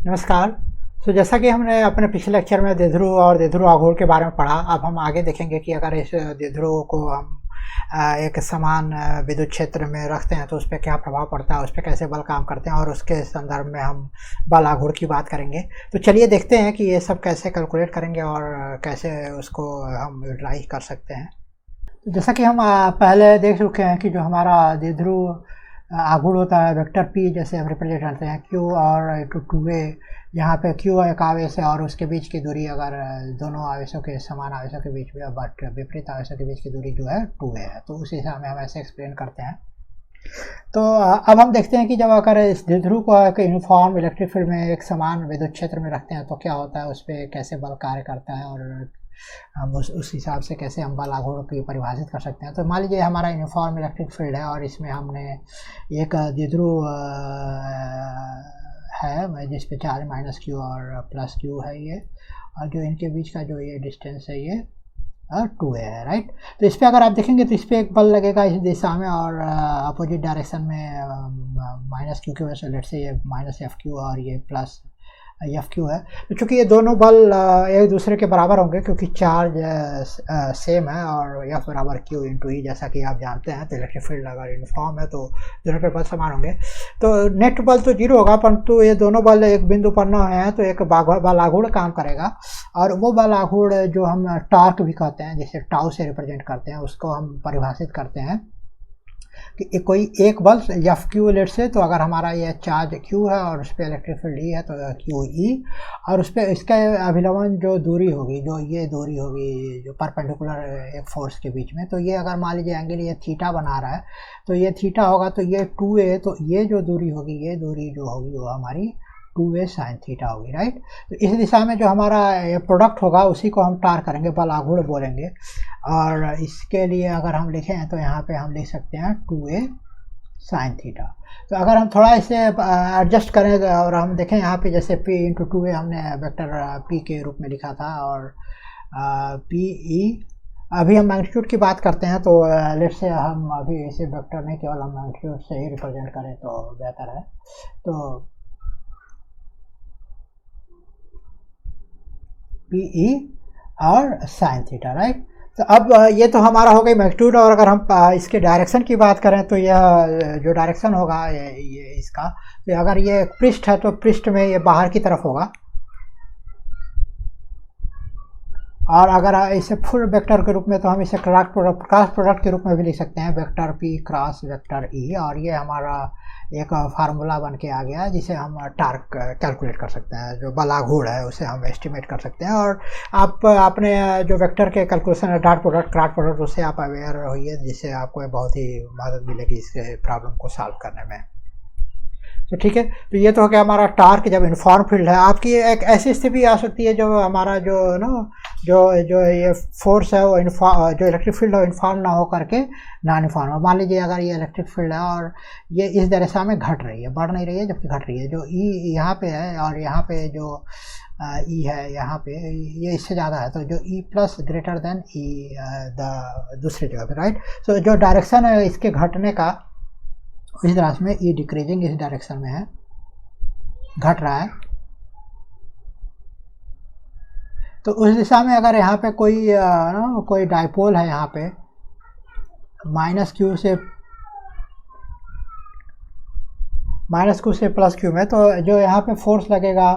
नमस्कार। जैसा कि हमने अपने पिछले लेक्चर में देध्रुव और देध्रुव आघूर्ण के बारे में पढ़ा, अब हम आगे देखेंगे कि अगर इस देध्रुव को हम एक समान विद्युत क्षेत्र में रखते हैं तो उस पर क्या प्रभाव पड़ता है, उस पर कैसे बल काम करते हैं, और उसके संदर्भ में हम बल आघूर्ण की बात करेंगे। तो चलिए देखते हैं कि ये सब कैसे कैलकुलेट करेंगे और कैसे उसको हम यूटिलाइज कर सकते हैं। जैसा कि हम पहले देख चुके हैं कि जो हमारा देध्रुव आघूर्ण होता है वेक्टर पी, जैसे हम रिप्रेजेंट करते हैं क्यू और टू वे, यहाँ पे क्यू एक आवेश है और उसके बीच की दूरी अगर दोनों आवेशों के समान आवेशों के बीच में बट विपरीत आवेशों के बीच की दूरी जो है टू वे है, तो उस हिसाब में हम ऐसे एक्सप्लेन करते हैं। तो अब हम देखते हैं कि जब अगर इस द्विध्रुव को एक यूनिफॉर्म इलेक्ट्रिक फील्ड में एक समान विद्युत क्षेत्र में रखते हैं तो क्या होता है, उस पर कैसे बल कार्य करता है और हम उस हिसाब से कैसे हम बल आघूर्ण की परिभाषित कर सकते हैं। तो मान लीजिए हमारा यूनिफॉर्म इलेक्ट्रिक फील्ड है और इसमें हमने एक द्विध्रुव है जिस पे चार्ज माइनस क्यू और प्लस क्यू है ये, और जो इनके बीच का जो ये डिस्टेंस है ये टू है, राइट। तो इस पर अगर आप देखेंगे तो इस पर एक बल लगेगा इस दिशा में और अपोजिट डायरेक्शन में माइनस क्यू की वजह से लेट से ये माइनस एफ क्यू और ये प्लस एफ क्यू है। तो चूँकि ये दोनों बल एक दूसरे के बराबर होंगे क्योंकि चार्ज सेम है और एफ बराबर क्यू इंटू ई, जैसा कि आप जानते हैं। तो इलेक्ट्रिक फील्ड अगर यूनिफॉर्म है तो दोनों के बल समान होंगे, तो नेट बल तो जीरो होगा, परंतु ये दोनों बल एक बिंदु पर न हैं तो एक बल आघूर्ण काम करेगा, और वो बल आघूर्ण जो हम टॉर्क भी कहते हैं, जिसे टाउ से रिप्रेजेंट करते हैं, उसको हम परिभाषित करते हैं कि कोई एक बल एफ क्यू लेट से, तो अगर हमारा ये चार्ज क्यू है और उस पर इलेक्ट्रिक फील्ड ई है तो क्यू ई, और उस पर इसका अभिलंबन जो दूरी होगी, जो ये दूरी होगी जो परपेंडिकुलर एक फोर्स के बीच में, तो ये अगर मान लीजिए एंगल ये थीटा बना रहा है तो ये थीटा होगा, तो ये टू ए, तो ये जो दूरी होगी, ये दूरी जो होगी वो हमारी टू ए साइन थीटा होगी, राइट। तो इस दिशा में जो हमारा ये प्रोडक्ट होगा उसी को हम टार करेंगे, बल आघूर्ण बोलेंगे। और इसके लिए अगर हम लिखें तो यहाँ पे हम लिख सकते हैं टू ए साइन थीटा। तो अगर हम थोड़ा इसे एडजस्ट करें और हम देखें यहाँ पे, जैसे p इंटू टू ए हमने वेक्टर p के रूप में लिखा था, और p e, अभी हम मैग्नीट्यूड की बात करते हैं तो लेट से हम अभी इसे वेक्टर नहीं, केवल हम मैग्नीट्यूड से ही रिप्रेजेंट करें तो बेहतर है। तो पी ई और साइन थीटा, राइट। तो अब ये तो हमारा हो गई मैग्नीट्यूड, और अगर हम इसके डायरेक्शन की बात करें तो यह जो डायरेक्शन होगा ये इसका, तो अगर ये पृष्ठ है तो पृष्ठ में ये बाहर की तरफ होगा, और अगर इसे फुल वेक्टर के रूप में तो हम इसे क्रॉस प्रोडक्ट के रूप में भी लिख सकते हैं, vector p cross vector e, और ये हमारा एक फार्मूला बन के आ गया जिसे हम टार्क कैलकुलेट कर सकते हैं, जो बल आघूर्ण है उसे हम एस्टिमेट कर सकते हैं। और आप अपने जो वेक्टर के कैलकुलेशन है डॉट प्रोडक्ट क्रॉस प्रोडक्ट, उससे आप अवेयर होइए, जिससे आपको बहुत ही मदद मिलेगी इस प्रॉब्लम को सॉल्व करने में। तो ठीक है, तो ये तो हो गया हमारा टार्क जब यूनिफॉर्म फील्ड है। आपकी एक ऐसी स्थिति आ सकती है जो हमारा जो ना जो ये फोर्स है वो जो इलेक्ट्रिक फील्ड है यूनिफॉर्म ना हो करके नॉन यूनिफॉर्म हो। मान लीजिए अगर ये इलेक्ट्रिक फील्ड है और ये इस दिशा में घट रही है, बढ़ नहीं रही है जबकि घट रही है, जो ई यहाँ पे है और यहाँ पे जो ई है यहाँ पे, ये इससे ज़्यादा है, तो जो ई प्लस ग्रेटर देन ई दूसरी जगह पे, राइट। सो जो डायरेक्शन है इसके घटने का, इस तरह में ये डिक्रीजिंग इस डायरेक्शन में है, घट रहा है। तो उस दिशा में अगर यहाँ पे कोई डाइपोल है, यहाँ पे माइनस क्यू से प्लस क्यू में, तो जो यहाँ पे फोर्स लगेगा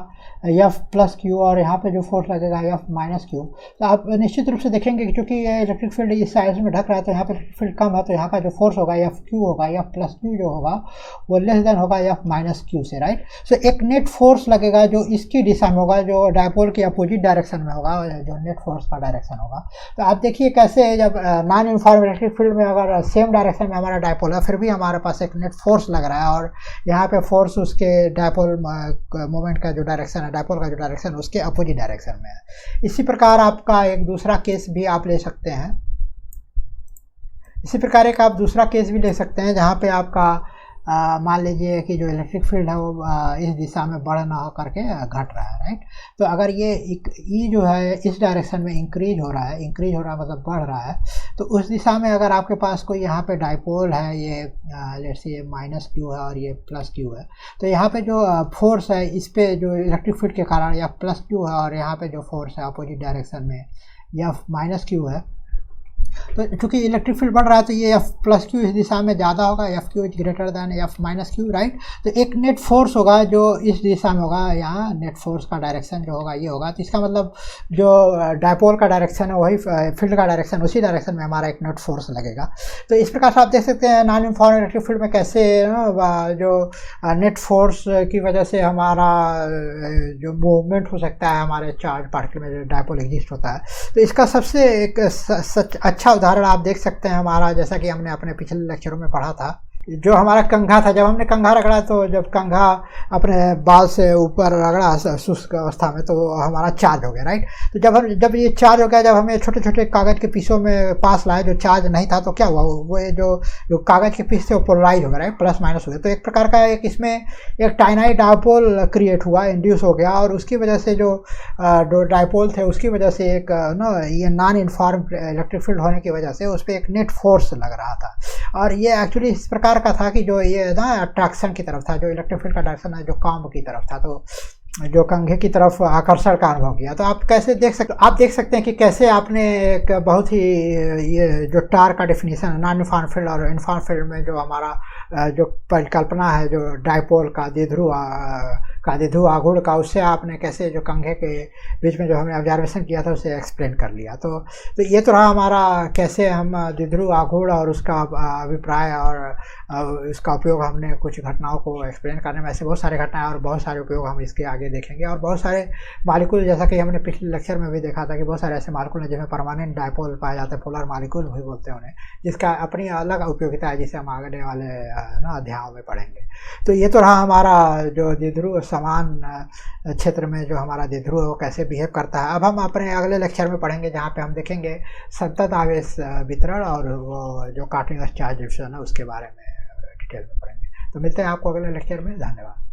एफ प्लस क्यू और यहाँ पे जो फोर्स लगेगा एफ माइनस क्यू। तो आप निश्चित रूप से देखेंगे कि चूंकि ये इलेक्ट्रिक फील्ड इस साइड में ढक रहा है तो यहाँ पे इलेक्ट्रिक फील्ड कम है, तो यहाँ का जो फोर्स होगा एफ क्यू होगा, एफ प्लस क्यू जो होगा वो लेस देन होगा एफ माइनस क्यू से, राइट। सो एक नेट फोर्स लगेगा जो इसकी दिशा में होगा, जो डायपोल की अपोजिट डायरेक्शन में होगा, जो नेट फोर्स का डायरेक्शन होगा। तो आप देखिए कैसे जब नॉन यूनिफॉर्म इलेक्ट्रिक फील्ड में अगर सेम डायरेक्शन में हमारा डायपोल है, फिर भी हमारे पास एक नेट फोर्स लग रहा है, और यहाँ पे फोर्स उसके डायपोल मोमेंट का जो डायरेक्शन है, डायपोल का जो डायरेक्शन उसके अपोजिट डायरेक्शन में है। इसी प्रकार आपका एक दूसरा केस भी आप ले सकते हैं, इसी प्रकार एक आप दूसरा केस भी ले सकते हैं जहाँ पे आपका मान लीजिए कि जो इलेक्ट्रिक फील्ड है वो इस दिशा में बढ़ ना हो करके घट रहा है, राइट। तो अगर ये जो है इस डायरेक्शन में इंक्रीज हो रहा है मतलब बढ़ रहा है, तो उस दिशा में अगर आपके पास कोई यहाँ पे डाइपोल है, ये लेट्स से ये माइनस क्यू है और ये प्लस क्यू है, तो यहाँ पे जो फोर्स है इस पे जो इलेक्ट्रिक फील्ड के कारण या प्लस क्यू है, और यहाँ पे जो फोर्स है अपोजिट डायरेक्शन में या माइनस क्यू है, तो चूंकि इलेक्ट्रिक फील्ड बढ़ रहा है तो ये एफ प्लस क्यू इस दिशा में ज़्यादा होगा, F Q is greater than F minus Q, right. तो एक नेट फोर्स होगा जो इस दिशा में होगा, यहाँ नेट फोर्स का डायरेक्शन जो होगा ये होगा। तो इसका मतलब जो डायपोल का डायरेक्शन है वही फील्ड का डायरेक्शन, उसी डायरेक्शन में हमारा एक नेट फोर्स लगेगा। तो इस प्रकार से आप देख सकते हैं नॉन यूनिफॉर्म इलेक्ट्रिक फील्ड में कैसे जो नेट फोर्स की वजह से हमारा जो मूवमेंट हो सकता है हमारे चार्ज पार्टिकल में जो डायपोल एग्जिस्ट होता है। तो इसका सबसे एक अच्छा उदाहरण आप देख सकते हैं हमारा, जैसा कि हमने अपने पिछले लेक्चरों में पढ़ा था, जो हमारा कंघा था। जब हमने कंघा रगड़ा तो जब कंघा अपने बाल से ऊपर रगड़ा शुष्क अवस्था में तो हमारा चार्ज हो गया, राइट। तो जब ये चार्ज हो गया, जब हमें छोटे छोटे कागज़ के पीसों में पास लाए जो चार्ज नहीं था, तो क्या हुआ, वो ये जो कागज़ के पीस थे वो पोलराइज हो गया, राइट, प्लस माइनस हो गया। तो एक प्रकार का एक इसमें एक टाइनाई डायपोल क्रिएट हुआ, इंड्यूस हो गया, और उसकी वजह से जो डायपोल थे उसकी वजह से एक ये नॉन यूनिफॉर्म इलेक्ट्रिक फील्ड होने की वजह से उस पर एक नेट फोर्स लग रहा था। और ये एक्चुअली इस प्रकार का था कि जो ये ना अट्रैक्शन की तरफ था, जो इलेक्ट्रिक फील्ड का डायरेक्शन है जो काम की तरफ था, तो जो कंघे की तरफ आकर्षण का अनुभव किया। तो आप कैसे देख सकते हैं कि कैसे आपने एक बहुत ही ये जो टार का डेफिनेशन है नॉन यूनिफॉर्म फील्ड और यूनिफॉर्म फील्ड में जो हमारा जो परिकल्पना है जो डायपोल का द्विध्रुव आघूर्ण का, उससे आपने कैसे जो कंघे के बीच में जो हमने ऑब्जर्वेशन किया था उसे एक्सप्लेन कर लिया। तो ये तो रहा हमारा कैसे हम द्विध्रुव आघूर्ण और उसका अभिप्राय और इसका उपयोग हमने कुछ घटनाओं को एक्सप्लेन करने में, ऐसे बहुत सारे घटनाएं और बहुत सारे उपयोग हम इसके आगे देखेंगे। और बहुत सारे मालिक्यूल, जैसा कि हमने पिछले लेक्चर में भी देखा था कि बहुत सारे ऐसे मालिक्यूल हैं जिसमें परमानेंट डायपोल पाए जाते हैं, पोलर मालिक्यूल भी बोलते हैं उन्हें, जिसका अपनी अलग उपयोगिता है जिसे हम आगे वाले अध्यायों में पढ़ेंगे। तो ये तो रहा हमारा जो द्विध्रुव समान क्षेत्र में जो हमारा द्विध्रुव है वो कैसे बिहेव करता है। अब हम अपने अगले लेक्चर में पढ़ेंगे जहाँ पे हम देखेंगे संतत आवेश वितरण और वो जो कंटीन्यूअस चार्ज डिस्ट्रीब्यूशन है उसके बारे में डिटेल में पढ़ेंगे। तो मिलते हैं आपको अगले लेक्चर में। धन्यवाद।